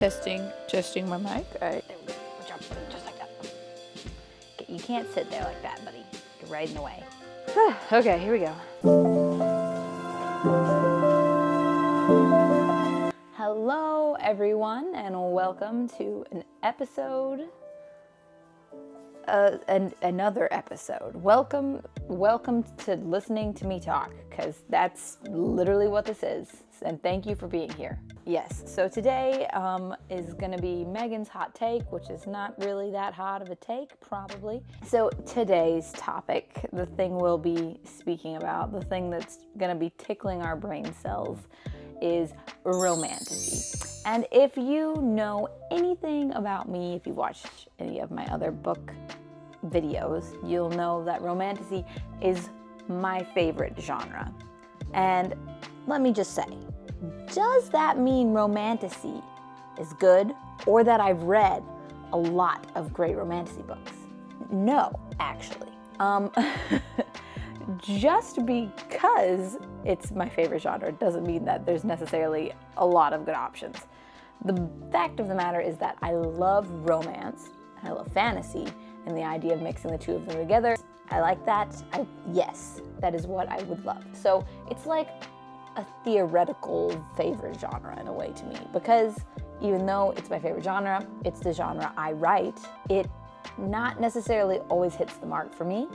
Testing my mic. All right. There we go. Good job. Just like that. Okay, you can't sit there like that, buddy. You're right in the way. Okay, here we go. Hello, everyone, and welcome to an episode. Another episode. Welcome to listening to me talk, because that's literally what this is. And thank you for being here. Yes, so today is going to be Megan's hot take, which is not really that hot of a take, probably. So today's topic, the thing we'll be speaking about, the thing that's going to be tickling our brain cells, is romantasy. And if you know anything about me, if you watched any of my other book videos, you'll know that romantasy is my favorite genre. And let me just say, does that mean romantasy is good, or that I've read a lot of great romantasy books? No, actually. Just because it's my favorite genre doesn't mean that there's necessarily a lot of good options. The fact of the matter is that I love romance, and I love fantasy, and the idea of mixing the two of them together, I like that. Yes, that is what I would love. So it's like a theoretical favorite genre in a way to me, because even though it's my favorite genre, it's the genre I write, it not necessarily always hits the mark for me.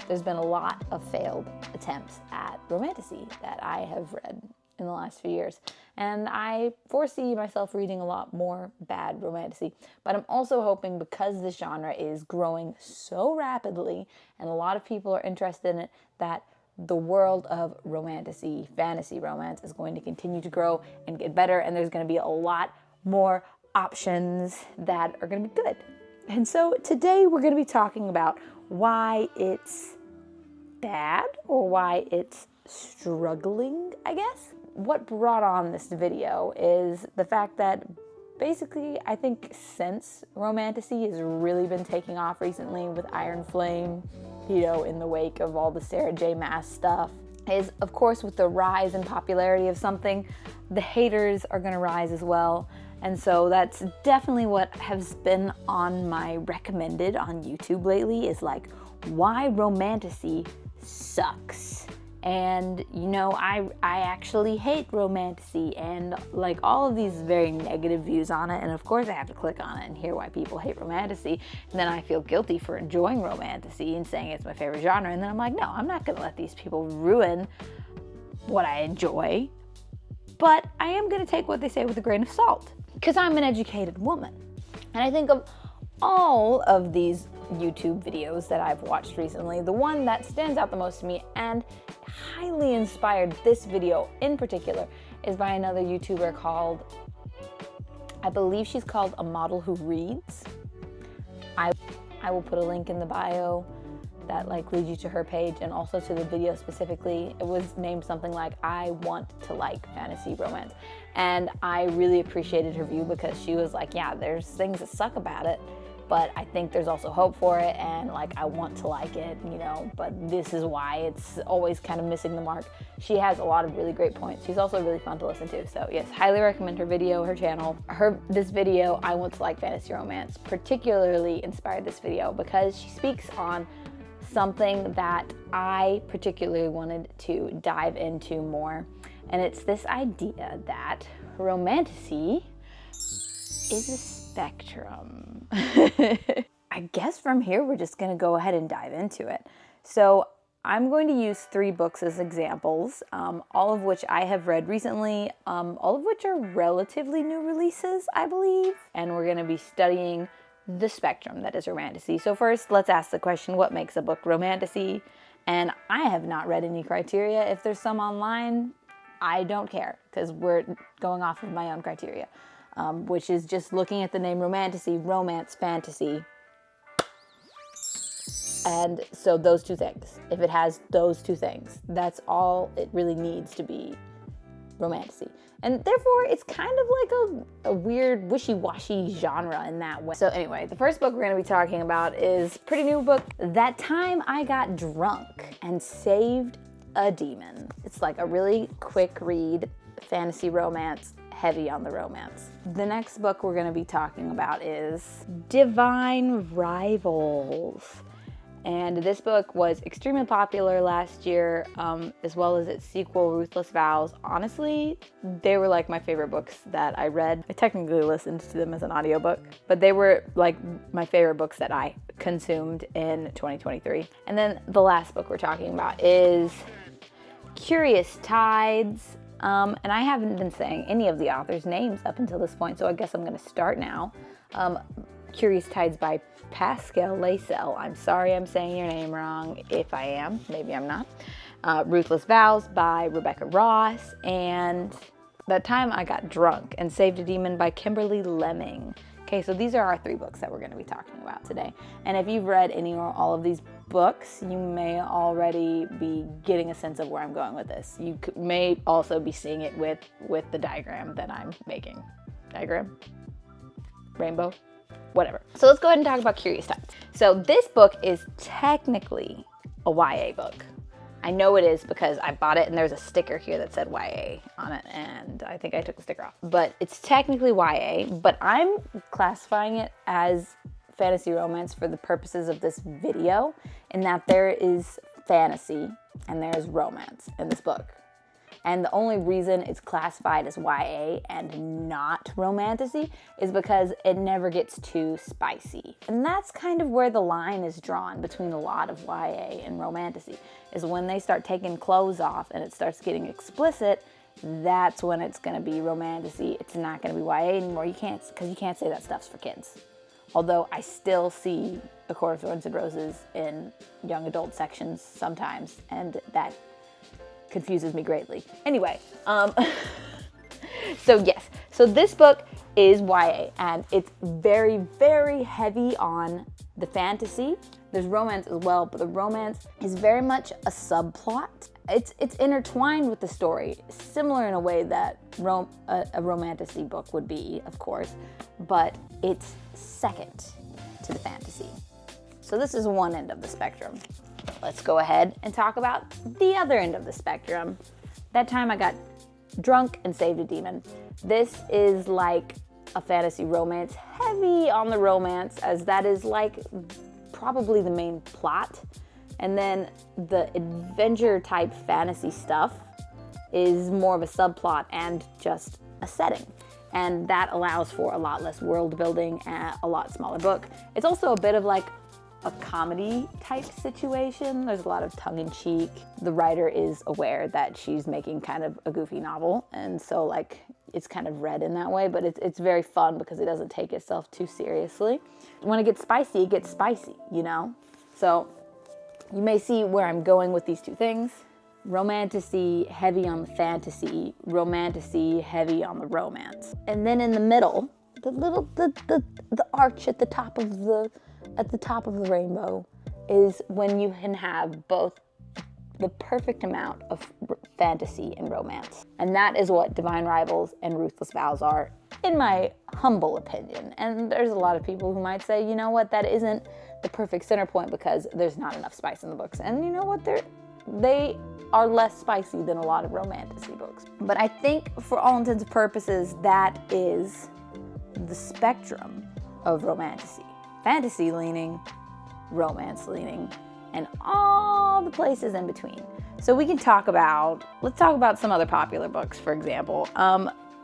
There's been a lot of failed attempts at romantasy that I have read in the last few years, and I foresee myself reading a lot more bad romantasy. But I'm also hoping, because this genre is growing so rapidly and a lot of people are interested in it, that the world of romantasy, fantasy romance, is going to continue to grow and get better, and there's going to be a lot more options that are going to be good. And so today we're going to be talking about why it's bad, or why it's struggling, I guess. What brought on this video is the fact that basically, I think since romantasy has really been taking off recently with Iron Flame, you know, in the wake of all the Sarah J. Maas stuff, is of course with the rise in popularity of something, the haters are gonna rise as well. And so that's definitely what has been on my recommended on YouTube lately, is like, why romantasy sucks. And you know, I actually hate romantasy, and like all of these very negative views on it, and of course I have to click on it and hear why people hate romantasy, and then I feel guilty for enjoying romantasy and saying it's my favorite genre, and then I'm like, no, I'm not gonna let these people ruin what I enjoy, but I am gonna take what they say with a grain of salt, because I'm an educated woman. And I think of all of these YouTube videos that I've watched recently, the one that stands out the most to me and highly inspired this video in particular is by another YouTuber called, I believe she's called A Model Who Reads. I will put a link in the bio that like leads you to her page, and also to the video specifically. It was named something like, I want to like fantasy romance. And I really appreciated her view, because she was like, yeah, there's things that suck about it, but I think there's also hope for it, and like, I want to like it, you know, but this is why it's always kind of missing the mark. She has a lot of really great points. She's also really fun to listen to. So yes, highly recommend her video, her channel. This video, I want to like fantasy romance, particularly inspired this video because she speaks on something that I particularly wanted to dive into more. And it's this idea that romantasy is a spectrum. I guess from here we're just going to go ahead and dive into it. So I'm going to use 3 books as examples, all of which I have read recently, all of which are relatively new releases, I believe. And we're going to be studying the spectrum that is romantasy. So first, let's ask the question, what makes a book romantasy? And I have not read any criteria. If there's some online, I don't care, because we're going off of my own criteria. Which is just looking at the name romantasy, romance, fantasy. And so those 2 things. If it has those 2 things, that's all it really needs to be romantasy. And therefore, it's kind of like a weird, wishy-washy genre in that way. So anyway, the first book we're going to be talking about is a pretty new book, That Time I Got Drunk and Saved a Demon. It's like a really quick read, fantasy romance, heavy on the romance. The next book we're going to be talking about is Divine Rivals. And this book was extremely popular last year, as well as its sequel, Ruthless Vows. Honestly, they were like my favorite books that I read. I technically listened to them as an audiobook, but they were like my favorite books that I consumed in 2023. And then the last book we're talking about is Curious Tides. And I haven't been saying any of the authors' names up until this point, so I guess I'm going to start now. Curious Tides by Pascal Lascelles. I'm sorry I'm saying your name wrong. If I am, maybe I'm not. Ruthless Vows by Rebecca Ross, and That Time I Got Drunk and Saved a Demon by Kimberly Lemming. Okay, so these are our 3 books that we're going to be talking about today. And if you've read any or all of these books, you may already be getting a sense of where I'm going with this. You may also be seeing it with the diagram that I'm making. Diagram? Rainbow? Whatever. So let's go ahead and talk about Curious Tides. So this book is technically a YA book. I know it is because I bought it and there's a sticker here that said YA on it, and I think I took the sticker off. But it's technically YA, but I'm classifying it as fantasy romance for the purposes of this video, in that there is fantasy and there's romance in this book. And the only reason it's classified as YA and not romantasy is because it never gets too spicy. And that's kind of where the line is drawn between a lot of YA and romantasy, is when they start taking clothes off and it starts getting explicit, that's when it's gonna be romantasy. It's not gonna be YA anymore. Because you can't say that stuff's for kids. Although I still see A Court of Thorns and Roses in young adult sections sometimes, and that confuses me greatly. Anyway, so yes, so this book is YA, and it's very, very heavy on the fantasy. There's romance as well, but the romance is very much a subplot. It's intertwined with the story, similar in a way that a romantasy book would be, of course, but it's second to the fantasy. So this is one end of the spectrum. Let's go ahead and talk about the other end of the spectrum. That Time I Got Drunk and Saved a Demon. This is like a fantasy romance, heavy on the romance, as that is like probably the main plot. And then the adventure type fantasy stuff is more of a subplot and just a setting. And that allows for a lot less world building and a lot smaller book. It's also a bit of like a comedy type situation. There's a lot of tongue-in-cheek. The writer is aware that she's making kind of a goofy novel, and so like it's kind of read in that way, but it's very fun because it doesn't take itself too seriously. When it gets spicy, you know? So you may see where I'm going with these two things. Romantasy, heavy on the fantasy, romantasy, heavy on the romance. And then in the middle, the arch at the top of the rainbow is when you can have both the perfect amount of fantasy and romance. And that is what Divine Rivals and Ruthless Vows are, in my humble opinion. And there's a lot of people who might say, you know what, that isn't the perfect center point because there's not enough spice in the books. And you know what, they are less spicy than a lot of romantasy books. But I think for all intents and purposes, that is the spectrum of romantasy. Fantasy leaning, romance leaning, and all the places in between. So we can let's talk about some other popular books, for example.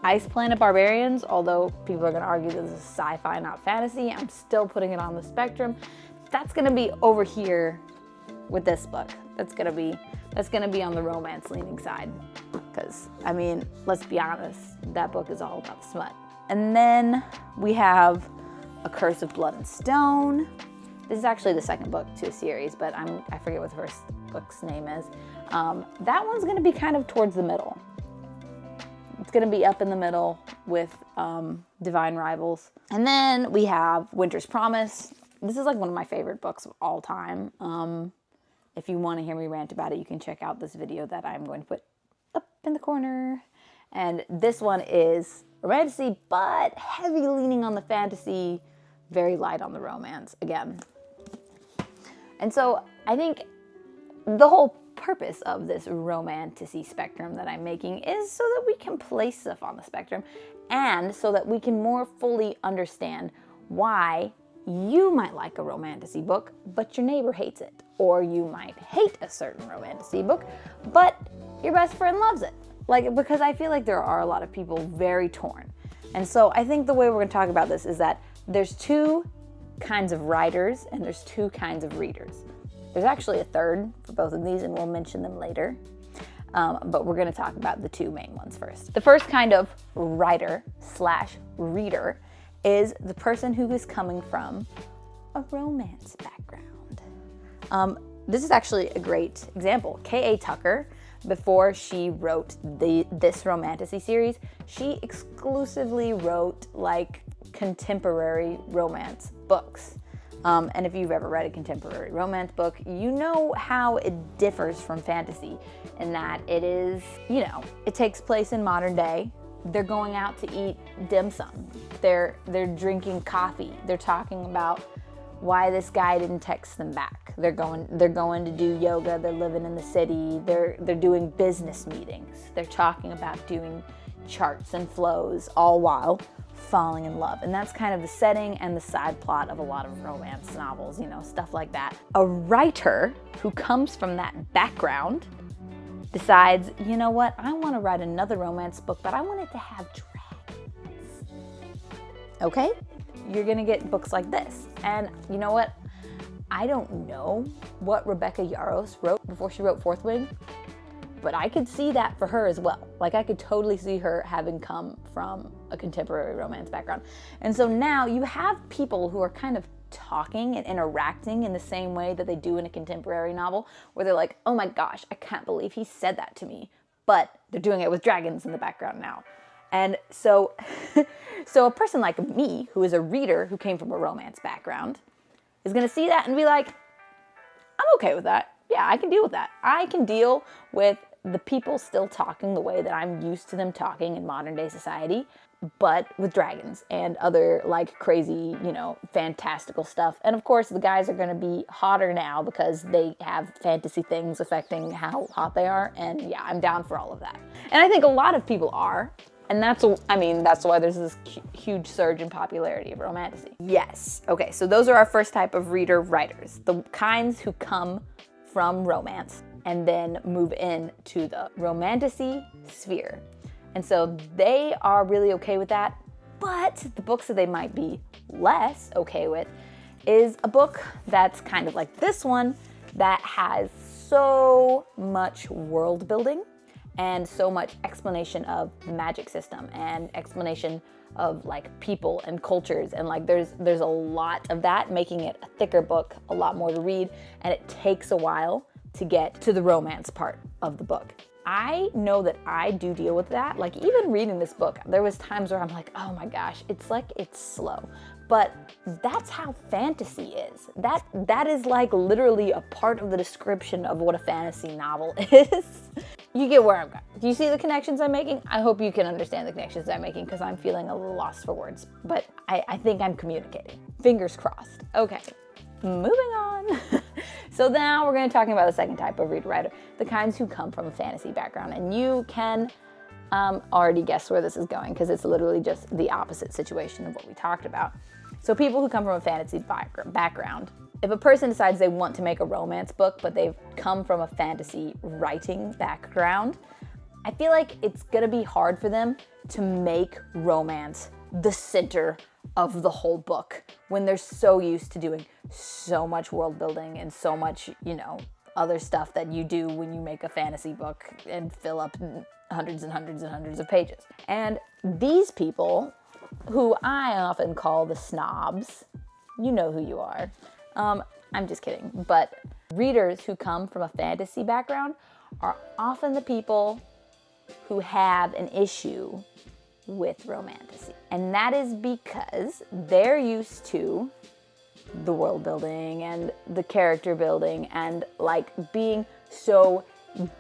Ice Planet Barbarians, although people are gonna argue this is sci-fi, not fantasy, I'm still putting it on the spectrum. That's gonna be over here with this book. That's gonna be on the romance leaning side. Because, I mean, let's be honest, that book is all about smut. And then we have A Curse of Blood and Stone. This is actually the second book to a series, but I forget what the first book's name is. That one's gonna be kind of towards the middle. It's gonna be up in the middle with Divine Rivals. And then we have Winter's Promise. This is like one of my favorite books of all time. If you want to hear me rant about it, you can check out this video that I'm going to put up in the corner. And this one is romantasy, but heavy leaning on the fantasy, very light on the romance again. And so I think the whole purpose of this romantasy spectrum that I'm making is so that we can place stuff on the spectrum and so that we can more fully understand why you might like a romantasy book, but your neighbor hates it. Or you might hate a certain romantasy book, but your best friend loves it. Like, because I feel like there are a lot of people very torn. And so I think the way we're going to talk about this is that there's two kinds of writers and there's two kinds of readers. There's actually a third for both of these, and we'll mention them later. But we're going to talk about the two main ones first. The first kind of writer slash reader is the person who is coming from a romance background. This is actually a great example. K.A. Tucker, before she wrote this Romantasy series, she exclusively wrote like contemporary romance books. And if you've ever read a contemporary romance book, you know how it differs from fantasy in that it is, it takes place in modern day. They're going out to eat dim sum. They're drinking coffee. They're talking about why this guy didn't text them back. They're going to do yoga. They're living in the city. They're doing business meetings. They're talking about doing charts and flows, all while falling in love. And that's kind of the setting and the side plot of a lot of romance novels, stuff like that. A writer who comes from that background decides, you know what, I want to write another romance book, but I want it to have dragons. Okay? You're going to get books like this. And you know what? I don't know what Rebecca Yarros wrote before she wrote Fourth Wing, but I could see that for her as well. Like, I could totally see her having come from a contemporary romance background. And so now you have people who are kind of talking and interacting in the same way that they do in a contemporary novel, where they're like, oh my gosh, I can't believe he said that to me. But they're doing it with dragons in the background now. And so, so a person like me, who is a reader who came from a romance background, is gonna see that and be like, I'm okay with that. Yeah, I can deal with that. I can deal with the people still talking the way that I'm used to them talking in modern day society, but with dragons and other like crazy, fantastical stuff. And of course, the guys are going to be hotter now because they have fantasy things affecting how hot they are. And yeah, I'm down for all of that. And I think a lot of people are. And that's why there's this huge surge in popularity of romantasy. Yes. Okay, so those are our first type of reader-writers. The kinds who come from romance and then move into the romantasy sphere. And so they are really okay with that, but the books that they might be less okay with is a book that's kind of like this one that has so much world building and so much explanation of the magic system and explanation of like people and cultures, and like there's a lot of that, making it a thicker book, a lot more to read, and it takes a while to get to the romance part of the book. I know that I do deal with that. Like, even reading this book, there was times where I'm like, oh my gosh, it's slow. But that's how fantasy is. That is like literally a part of the description of what a fantasy novel is. You get where I'm going. Do you see the connections I'm making? I hope you can understand the connections I'm making, because I'm feeling a little lost for words. But I think I'm communicating. Fingers crossed. Okay, moving on. So now we're going to talk about the second type of reader-writer, the kinds who come from a fantasy background. And you can already guess where this is going, because it's literally just the opposite situation of what we talked about. So people who come from a fantasy background, if a person decides they want to make a romance book, but they've come from a fantasy writing background, I feel like it's going to be hard for them to make romance the center of the whole book when they're so used to doing so much world building and so much, other stuff that you do when you make a fantasy book and fill up hundreds and hundreds and hundreds of pages. And these people, who I often call the snobs, you know who you are. I'm just kidding. But readers who come from a fantasy background are often the people who have an issue with romantasy. And that is because they're used to the world building and the character building and like being so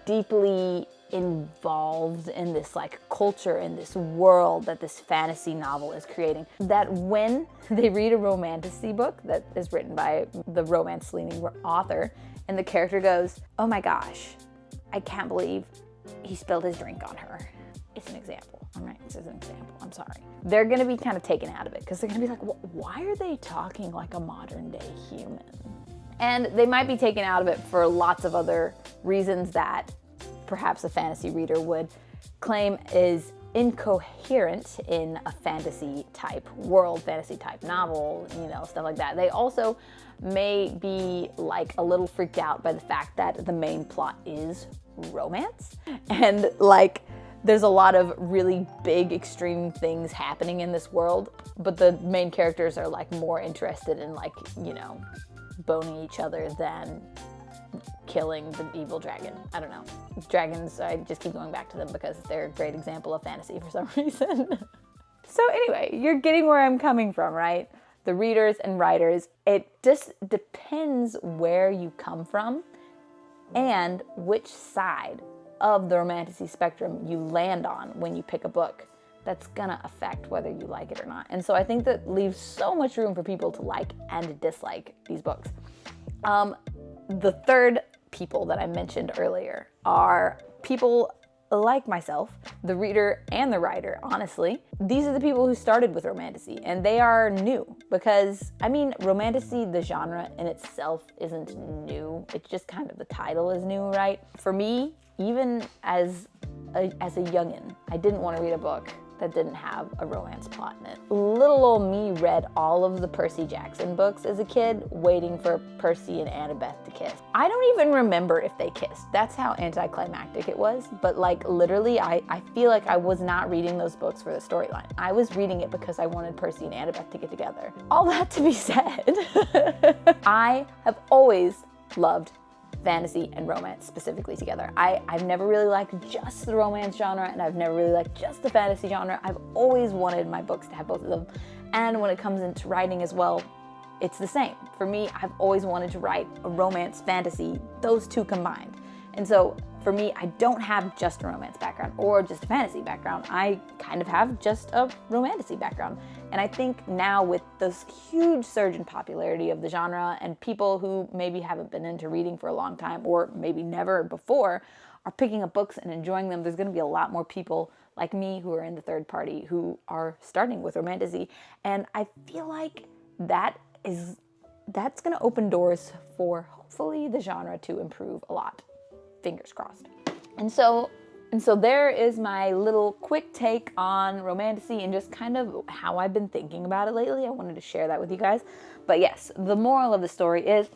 deeply involved in this like culture, in this world that this fantasy novel is creating, that when they read a romantasy book that is written by the romance-leaning author and the character goes, oh my gosh, I can't believe he spilled his drink on her. It's an example, all right? This is an example, I'm sorry. They're gonna be kind of taken out of it because they're gonna be like, why are they talking like a modern day human? And they might be taken out of it for lots of other reasons that perhaps a fantasy reader would claim is incoherent in a fantasy type world, fantasy type novel, you know, stuff like that. They also may be like a little freaked out by the fact that the main plot is romance. And like, there's a lot of really big extreme things happening in this world, but the main characters are like more interested in like, you know, boning each other than killing the evil dragon. I don't know. Dragons, I just keep going back to them because they're a great example of fantasy for some reason. So anyway, you're getting where I'm coming from, right? The readers and writers, it just depends where you come from and which side of the romantasy spectrum you land on when you pick a book. That's gonna affect whether you like it or not. And so I think that leaves so much room for people to like and dislike these books. The third people that I mentioned earlier are people like myself, the reader and the writer, honestly. These are the people who started with romantasy, and they are new because, I mean, romantasy, the genre in itself isn't new. It's just kind of the title is new, right? For me, even as a youngin', I didn't want to read a book that didn't have a romance plot in it. Little old me read all of the Percy Jackson books as a kid, waiting for Percy and Annabeth to kiss. I don't even remember if they kissed. That's how anticlimactic it was. But like literally, I feel like I was not reading those books for the storyline. I was reading it because I wanted Percy and Annabeth to get together. All that to be said, I have always loved fantasy and romance specifically together. I've never really liked just the romance genre, and I've never really liked just the fantasy genre. I've always wanted my books to have both of them. And when it comes into writing as well, it's the same. For me, I've always wanted to write a romance, fantasy, those two combined. And so for me, I don't have just a romance background or just a fantasy background. I kind of have just a romantasy background. And I think now with this huge surge in popularity of the genre and people who maybe haven't been into reading for a long time or maybe never before are picking up books and enjoying them, there's going to be a lot more people like me who are in the third party who are starting with romantasy. And I feel like that's going to open doors for hopefully the genre to improve a lot. Fingers crossed. And so there is my little quick take on romantasy and just kind of how I've been thinking about it lately. I wanted to share that with you guys. But yes, the moral of the story is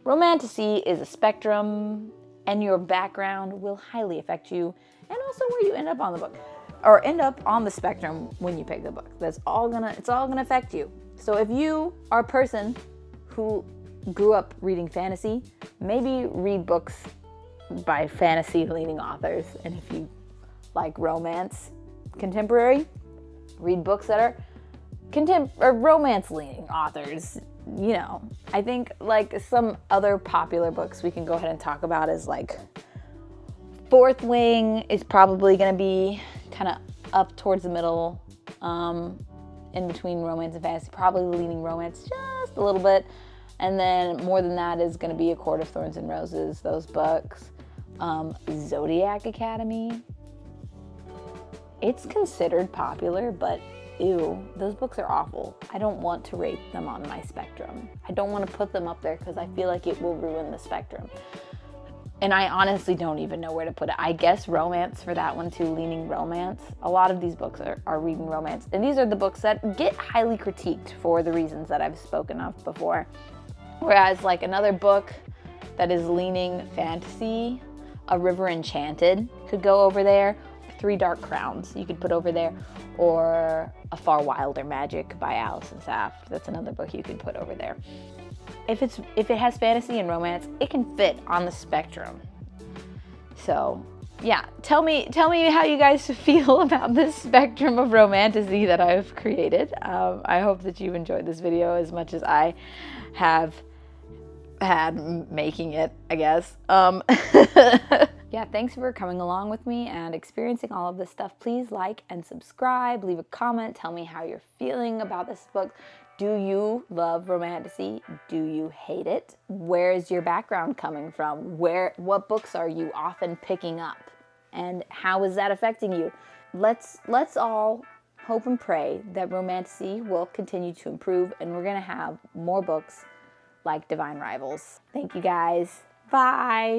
romantasy is a spectrum, and your background will highly affect you, and also where you end up on the book or end up on the spectrum when you pick the book. It's all gonna affect you. So if you are a person who grew up reading fantasy, maybe read books by fantasy-leaning authors. And if you like romance, contemporary, read books that are romance-leaning authors. You know, I think like some other popular books we can go ahead and talk about is like Fourth Wing is probably going to be kind of up towards the middle, in between romance and fantasy, probably leaning romance just a little bit. And then more than that is going to be A Court of Thorns and Roses, those books. Zodiac Academy. It's considered popular, but ew, those books are awful. I don't want to rate them on my spectrum. I don't want to put them up there because I feel like it will ruin the spectrum. And I honestly don't even know where to put it. I guess romance for that one too, leaning romance. A lot of these books are reading romance. And these are the books that get highly critiqued for the reasons that I've spoken of before. Whereas like another book that is leaning fantasy, A River Enchanted could go over there. Three Dark Crowns you could put over there. Or A Far Wilder Magic by Alison Saft. That's another book you could put over there. If it has fantasy and romance, it can fit on the spectrum. So yeah, tell me how you guys feel about this spectrum of romantasy that I've created. I hope that you've enjoyed this video as much as I have had making it, I guess. Yeah, thanks for coming along with me and experiencing all of this stuff. Please like and subscribe, leave a comment, tell me how you're feeling about this book. Do you love Romantasy? Do you hate it? Where is your background coming from? What books are you often picking up? And how is that affecting you? Let's all hope and pray that Romantasy will continue to improve and we're gonna have more books like Divine Rivals. Thank you guys. Bye.